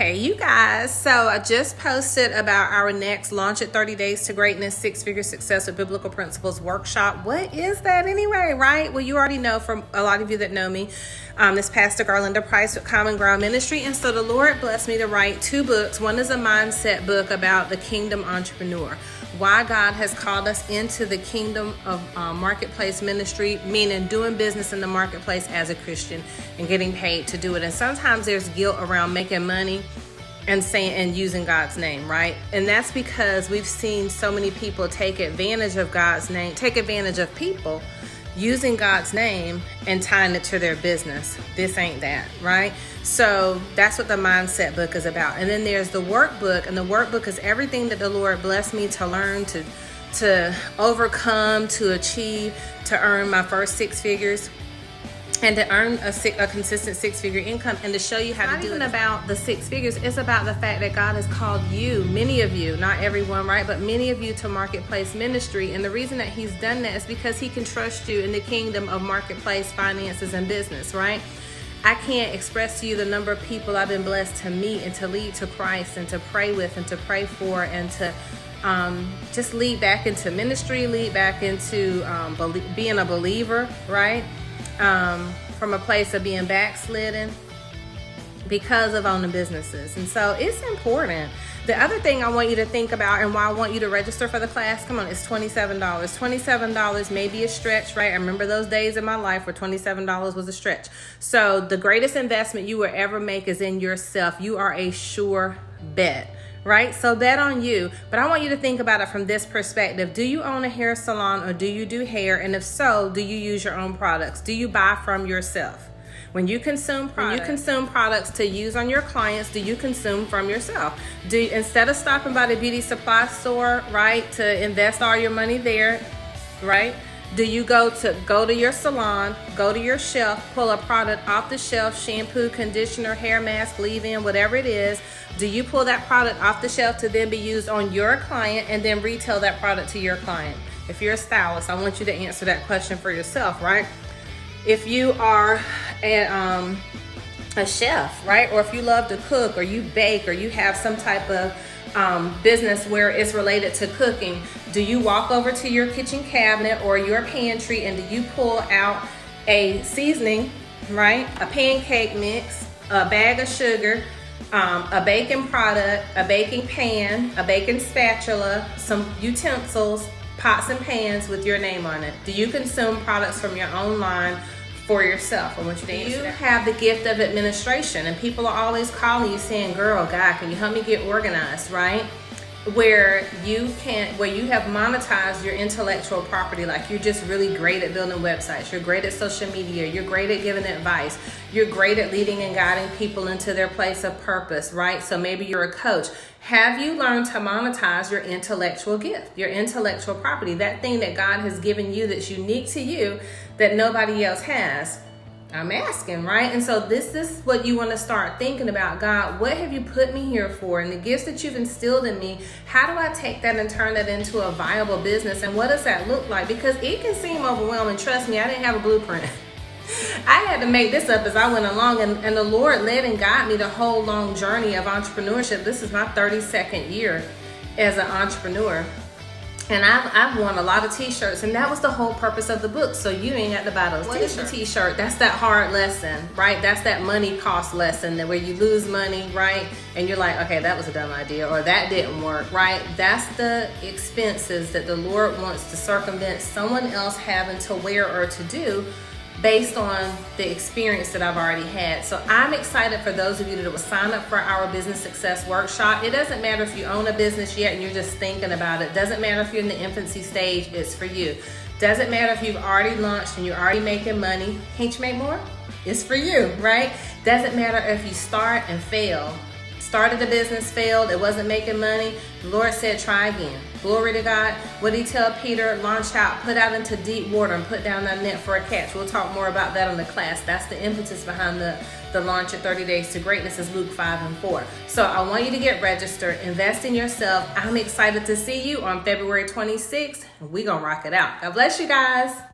Okay, you guys, so I just posted about our next Launch It 30 Days to Greatness, 6-Figure Success with Biblical Principles workshop. What is that anyway, right? Well, you already know from a lot of you that know me, this Pastor Garlinda Price with Common Ground Ministry. And so the Lord blessed me to write 2 books. One is a mindset book about the kingdom entrepreneur, why God has called us into the kingdom of marketplace ministry, meaning doing business in the marketplace as a Christian and getting paid to do it. And sometimes there's guilt around making money and saying and using God's name, right? And that's because we've seen so many people take advantage of God's name, take advantage of people using God's name and tying it to their business. This ain't that, right? So that's what the mindset book is about. And then there's the workbook, and the workbook is everything that the Lord blessed me to learn, to overcome, to achieve, to earn my first 6 figures, and to earn a consistent 6-figure income, and to show you how to do it. It's not even about the 6 figures. It's about the fact that God has called you, many of you, not everyone, right? But many of you to marketplace ministry. And the reason that he's done that is because he can trust you in the kingdom of marketplace finances and business, right? I can't express to you the number of people I've been blessed to meet and to lead to Christ and to pray with and to pray for and to just lead back into ministry, lead back into being a believer, right? From a place of being backslidden because of owning businesses. And so it's important. The other thing I want you to think about, and why I want you to register for the class, come on, it's $27. $27 may be a stretch, right? I remember those days in my life where $27 was a stretch. So the greatest investment you will ever make is in yourself. You are a sure bet, right? So bet on you. But I want you to think about it from this perspective. Do you own a hair salon, or do you do hair? And if so, do you use your own products? Do you buy from yourself? When you consume products to use on your clients, do you consume from yourself? Instead of stopping by the beauty supply store, right, to invest all your money there, right? Do you go to your salon, go to your shelf, pull a product off the shelf, shampoo, conditioner, hair mask, leave-in, whatever it is? Do you pull that product off the shelf to then be used on your client and then retail that product to your client? If you're a stylist, I want you to answer that question for yourself, right? If you are a chef, right? Or if you love to cook, or you bake, or you have some type of business where it's related to cooking, do you walk over to your kitchen cabinet or your pantry and do you pull out a seasoning, right? A pancake mix, a bag of sugar, a baking product, a baking pan, a baking spatula, some utensils, pots and pans with your name on it? Do you consume products from your own line for yourself? I want you to answer that. You have the gift of administration, and people are always calling you saying, girl, God, can you help me get organized, right? Where you have monetized your intellectual property, like you're just really great at building websites, you're great at social media, you're great at giving advice, you're great at leading and guiding people into their place of purpose, right? So maybe you're a coach. Have you learned to monetize your intellectual gift, your intellectual property, that thing that God has given you that's unique to you that nobody else has? I'm asking, right? And so this is what you want to start thinking about. God, what have you put me here for? And the gifts that you've instilled in me, how do I take that and turn that into a viable business? And what does that look like? Because it can seem overwhelming. Trust me, I didn't have a blueprint. I had to make this up as I went along, and the Lord led and guided me the whole long journey of entrepreneurship. This is my 32nd year as an entrepreneur. And I've won a lot of t-shirts, and that was the whole purpose of the book. So you ain't got to buy those t-shirts. What is a t-shirt? That's that hard lesson, right? That's that money cost lesson, that where you lose money, right? And you're like, okay, that was a dumb idea, or that didn't work, right? That's the expenses that the Lord wants to circumvent someone else having to wear or to do based on the experience that I've already had. So I'm excited for those of you that will sign up for our business success workshop. It doesn't matter if you own a business yet and you're just thinking about it. Doesn't matter if you're in the infancy stage, it's for you. Doesn't matter if you've already launched and you're already making money. Can't you make more? It's for you, right? Doesn't matter if you start and fail. Started a business, failed, it wasn't making money. The Lord said, try again. Glory to God. What did he tell Peter? Launch out, put out into deep water, and put down that net for a catch. We'll talk more about that in the class. That's the impetus behind the Launch It 30 Days to Greatness, is Luke 5 and 4. So I want you to get registered, invest in yourself. I'm excited to see you on February 26th. We're going to rock it out. God bless you guys.